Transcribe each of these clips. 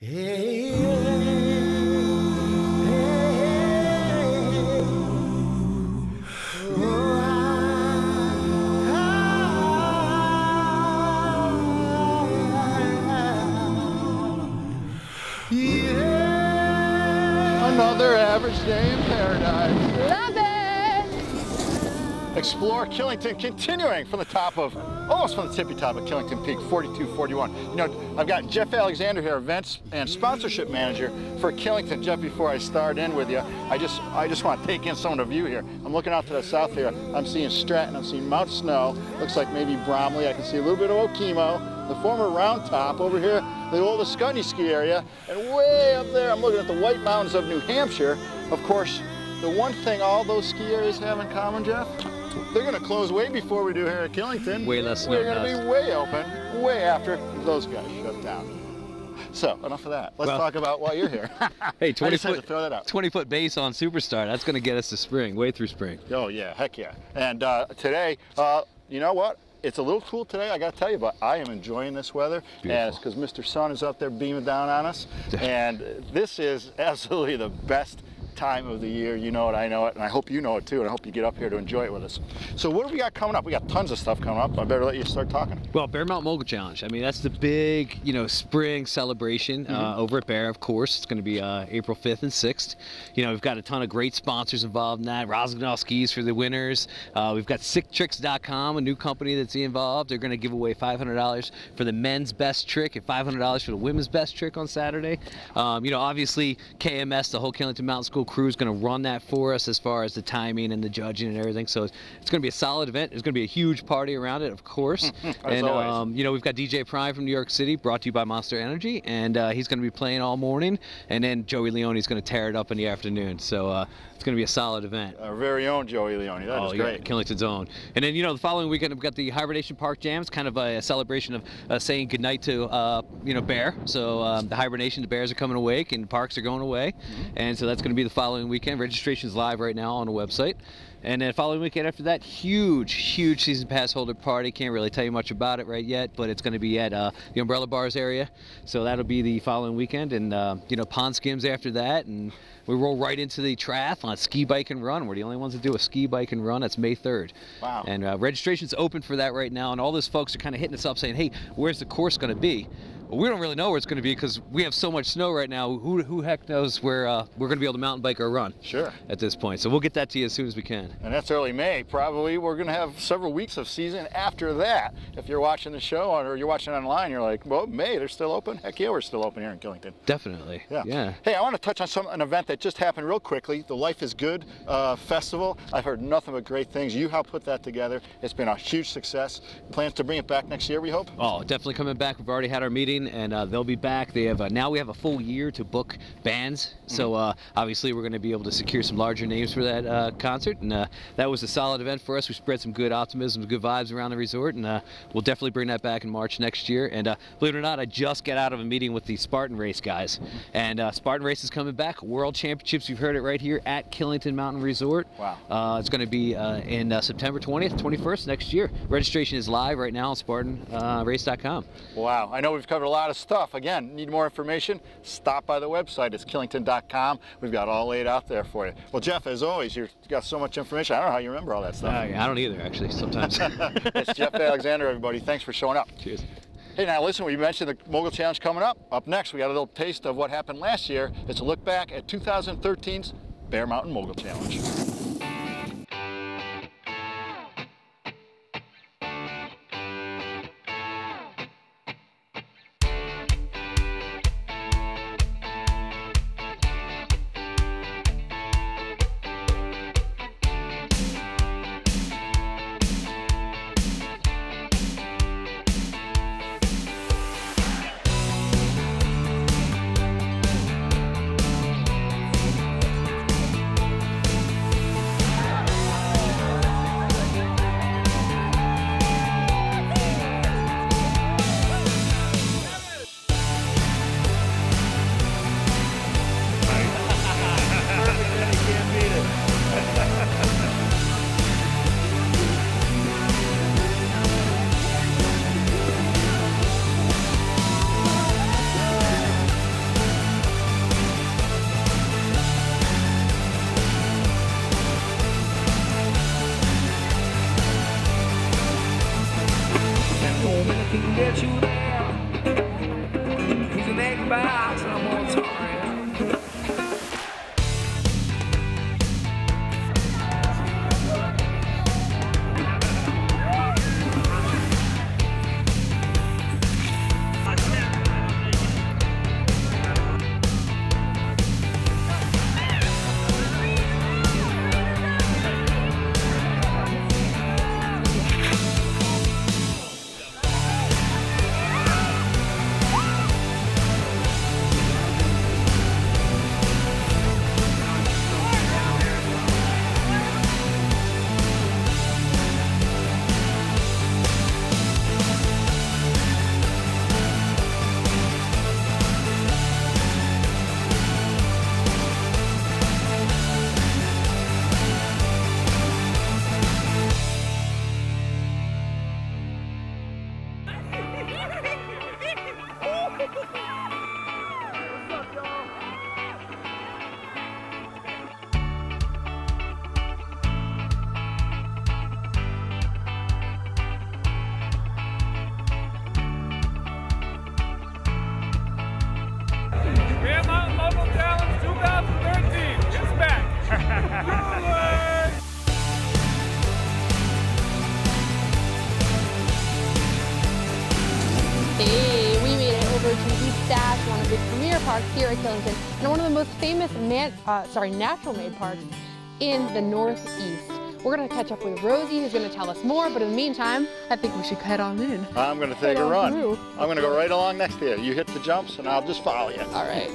Another average day in paradise. Love it! Explore Killington, continuing from the top of, almost from the tippy top of Killington Peak, 4241. You know, I've got Jeff Alexander here, events and sponsorship manager for Killington. Jeff, before I start in with you, I just want to take in some of the view here. I'm looking out to the south here. I'm seeing Stratton, I'm seeing Mount Snow, looks like maybe Bromley. I can see a little bit of Okemo, the former Round Top over here, the old Ascutney ski area, and way up there, I'm looking at the White Mountains of New Hampshire. Of course, the one thing all those ski areas have in common, Jeff, they're going to close way before we do here at Killington. Way less snow. We're going to be way open, way after those guys shut down. So, enough of that. Let's talk about why you're here. Hey, 20 I just had to throw that out. 20-foot base on Superstar. That's going to get us to spring, way through spring. Oh, yeah, heck yeah. And today, you know what? It's a little cool today, I got to tell you, but I am enjoying this weather. Beautiful. And it's because Mr. Sun is up there beaming down on us. And this is absolutely the best time of the year. You know it, I know it, and I hope you know it too, and I hope you get up here to enjoy it with us. So what do we got coming up? We got tons of stuff coming up. I better let you start talking. Well, Bear Mountain Mogul Challenge. I mean, that's the big, you know, spring celebration over at Bear, of course. It's going to be April 5th and 6th. You know, we've got a ton of great sponsors involved in that. Rosendal Skis for the winners. We've got SickTricks.com, a new company that's involved. They're going to give away $500 for the men's best trick and $500 for the women's best trick on Saturday. You know, obviously, KMS, the whole Killington Mountain School crew, is going to run that for us as far as the timing and the judging and everything. So it's going to be a solid event. There's going to be a huge party around it, of course. And you know, we've got DJ Prime from New York City, brought to you by Monster Energy, and he's going to be playing all morning. And then Joey Leone is going to tear it up in the afternoon. So it's going to be a solid event. Our very own Joey Leone. That is great. Yeah, Killington's own. And then, you know, the following weekend we've got the Hibernation Park Jams, kind of a celebration of saying goodnight to you know, Bear. So the hibernation, the bears are coming awake and parks are going away. And so that's going to be the following weekend. Registration's live right now on the website. And then following weekend after that, huge season pass holder party. Can't really tell you much about it right yet, but it's going to be at the Umbrella Bars area. So that'll be the following weekend. And you know, pond skims after that, and we roll right into the triathlon, ski, bike, and run. We're the only ones that do a ski, bike, and run. That's May 3rd. Wow. And registration's open for that right now. And all those folks are kind of hitting us up saying, hey, where's the course going to be? Well, we don't really know where it's going to be because we have so much snow right now. Who heck knows where we're going to be able to mountain bike or run? Sure. At this point, so we'll get that to you as soon as we can. And that's early May. Probably we're going to have several weeks of season after that. If you're watching the show or you're watching online, you're like, well, May, they're still open. Heck yeah, we're still open here in Killington. Definitely. Yeah. Hey, I want to touch on an event that just happened real quickly. The Life is Good Festival. I've heard nothing but great things. You helped put that together. It's been a huge success. Plans to bring it back next year, we hope? Oh, definitely coming back. We've already had our meeting, and they'll be back. They have now we have a full year to book bands. So obviously we're going to be able to secure some larger names for that concert, and that was a solid event for us. We spread some good optimism, good vibes around the resort, and we'll definitely bring that back in March next year. And believe it or not, I just got out of a meeting with the Spartan Race guys, and Spartan Race is coming back. World Championships, you've heard it right here at Killington Mountain Resort. Wow. It's going to be in September 20th, 21st next year. Registration is live right now on SpartanRace.com. Wow. I know we've covered a lot of stuff. Again, need more information? Stop by the website. It's Killington.com. We've got all laid out there for you. Well, Jeff, as always, you've got so much information. I don't know how you remember all that stuff. I don't either, actually, sometimes. It's Jeff Alexander, everybody. Thanks for showing up. Cheers. Hey, now listen, we mentioned the Mogul Challenge coming up. Up next, we got a little taste of what happened last year. It's a look back at 2013's Bear Mountain Mogul Challenge. back some more time. Bear Mountain Mogul Challenge 2013. It's back. Hey, we made it over to East Stash, one of the premier parks here at Killington, and one of the most famous natural-made parks in the Northeast. We're going to catch up with Rosie, who's going to tell us more, but in the meantime, I think we should head on in. I'm going to take a run. Through. I'm going to go right along next to you. You hit the jumps and I'll just follow you. All right.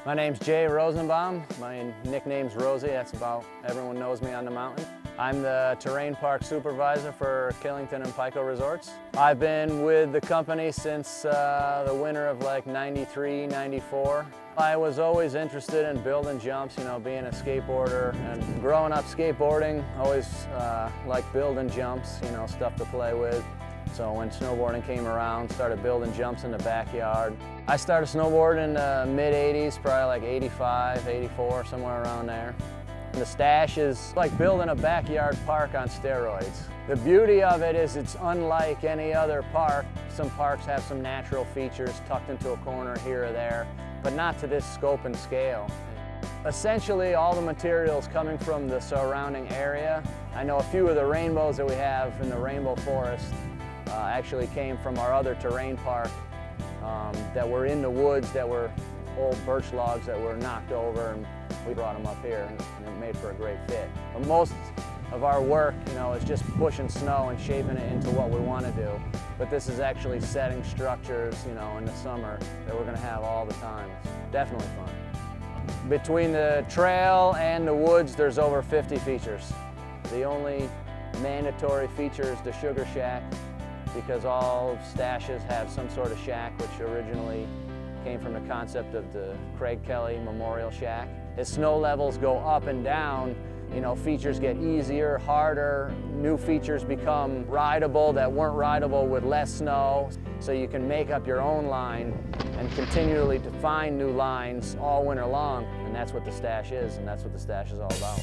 My name's Jay Rosenbaum. My nickname's Rosie. That's about everyone knows me on the mountain. I'm the terrain park supervisor for Killington and Pico Resorts. I've been with the company since the winter of like 93, 94. I was always interested in building jumps, you know, being a skateboarder and growing up skateboarding, always liked building jumps, you know, stuff to play with. So when snowboarding came around, started building jumps in the backyard. I started snowboarding in the mid-80s, probably like 85, 84, somewhere around there. And the Stash is like building a backyard park on steroids. The beauty of it is it's unlike any other park. Some parks have some natural features tucked into a corner here or there, but not to this scope and scale. Essentially, all the materials coming from the surrounding area. I know a few of the rainbows that we have in the Rainbow Forest actually came from our other terrain park that were in the woods, that were old birch logs that were knocked over, and we brought them up here, and it made for a great fit. But most of our work, you know, is just pushing snow and shaping it into what we want to do. But this is actually setting structures, you know, in the summer that we're going to have all the time. It's definitely fun. Between the trail and the woods, there's over 50 features. The only mandatory feature is the sugar shack, because all stashes have some sort of shack, which originally came from the concept of the Craig Kelly Memorial Shack. As snow levels go up and down, you know, features get easier, harder, new features become rideable that weren't rideable with less snow. So you can make up your own line and continually define new lines all winter long. And that's what the Stash is, and that's what the Stash is all about.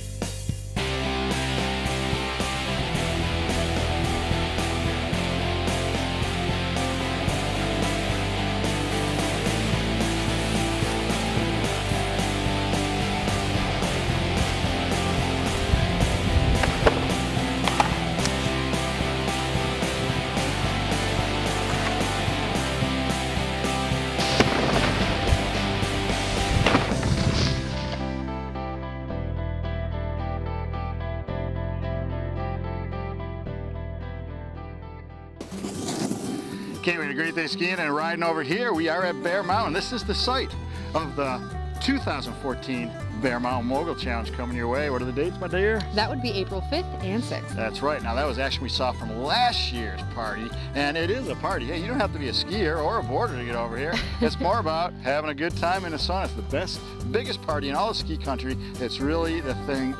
Can't wait, a great day skiing and riding over here. We are at Bear Mountain. This is the site of the 2014 Bear Mountain Mogul Challenge coming your way. What are the dates, my dear? That would be April 5th and 6th. That's right. Now that was actually we saw from last year's party, and it is a party. Hey, you don't have to be a skier or a boarder to get over here. It's more about having a good time in the sun. It's the best, biggest party in all of ski country. It's really the thing,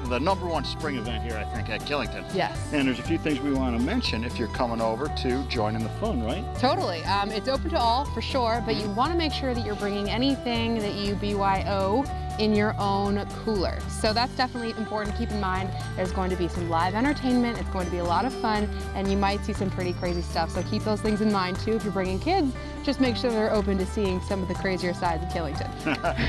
the #1 spring event here, I think, at Killington. Yes. And there's a few things we want to mention if you're coming over to join in the fun, right? Totally. It's open to all for sure, but you want to make sure that you're bringing anything that you BYO in your own cooler. So that's definitely important to keep in mind. There's going to be some live entertainment. It's going to be a lot of fun, and you might see some pretty crazy stuff. So keep those things in mind too. If you're bringing kids, just make sure they're open to seeing some of the crazier sides of Killington.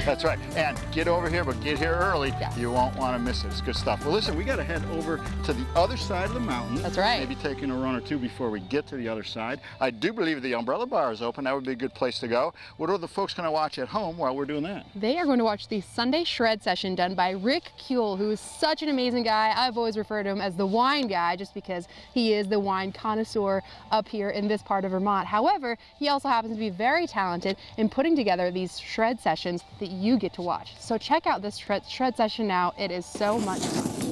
That's right. And get over here, but get here early. Yes. You won't want to miss it. It's good stuff. Well, listen, we got to head over to the other side of the mountain. That's right. Maybe taking a run or two before we get to the other side. I do believe the umbrella bar is open. That would be a good place to go. What are the folks going to watch at home while we're doing that? They are going to watch the Sunday Shred session done by Kuehl, who is such an amazing guy. I've always referred to him as the wine guy just because he is the wine connoisseur up here in this part of Vermont. However, he also happens to be very talented in putting together these shred sessions that you get to watch. So check out this shred session now. It is so much fun.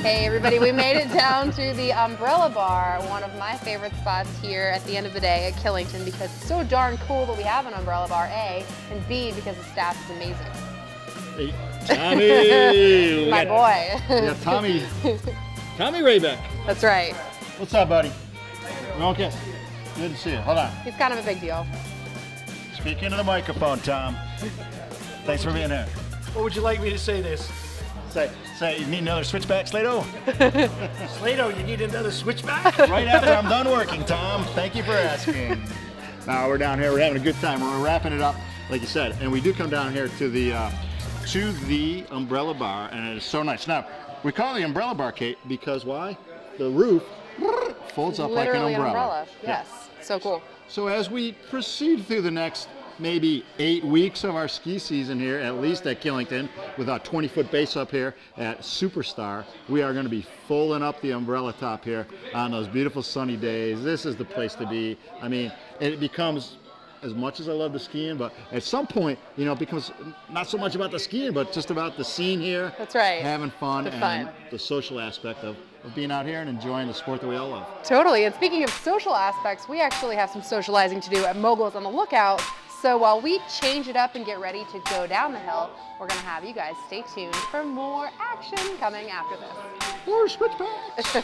Hey everybody, we made it down to the Umbrella Bar, one of my favorite spots here at the end of the day at Killington because it's so darn cool that we have an Umbrella Bar, A, and B, because the staff is amazing. Hey, Tommy! My boy. Yeah, Tommy RAYBECK. That's right. What's up, buddy? We're okay. Good to see you. Hold on. He's kind of a big deal. Speak into the microphone, Tom. Thanks for being here. What would you like me to say this? Say, you need another switchback, SLADO? SLADO, you need another switchback? Right after I'm done working, Tom. Thank you for asking. Now we're down here, we're having a good time. We're wrapping it up, like you said. And we do come down here to the Umbrella Bar, and it is so nice. Now, we call it the Umbrella Bar, Kate, because why? The roof folds up like an umbrella. Literally an umbrella, yes. Yeah. So cool. So as we proceed through the next maybe 8 weeks of our ski season here, at least at Killington, with our 20-foot base up here at Superstar, we are going to be fulling up the umbrella top here on those beautiful sunny days. This is the place to be. I mean, it becomes, as much as I love the skiing, but at some point, you know, it becomes not so much about the skiing, but just about the scene here. That's right. Having fun The and fun. the social aspect of being out here and enjoying the sport that we all love. Totally. And speaking of social aspects, we actually have some socializing to do at Mogul's on the lookout. So while we change it up and get ready to go down the hill, we're going to have you guys stay tuned for more action coming after this. More switchbacks.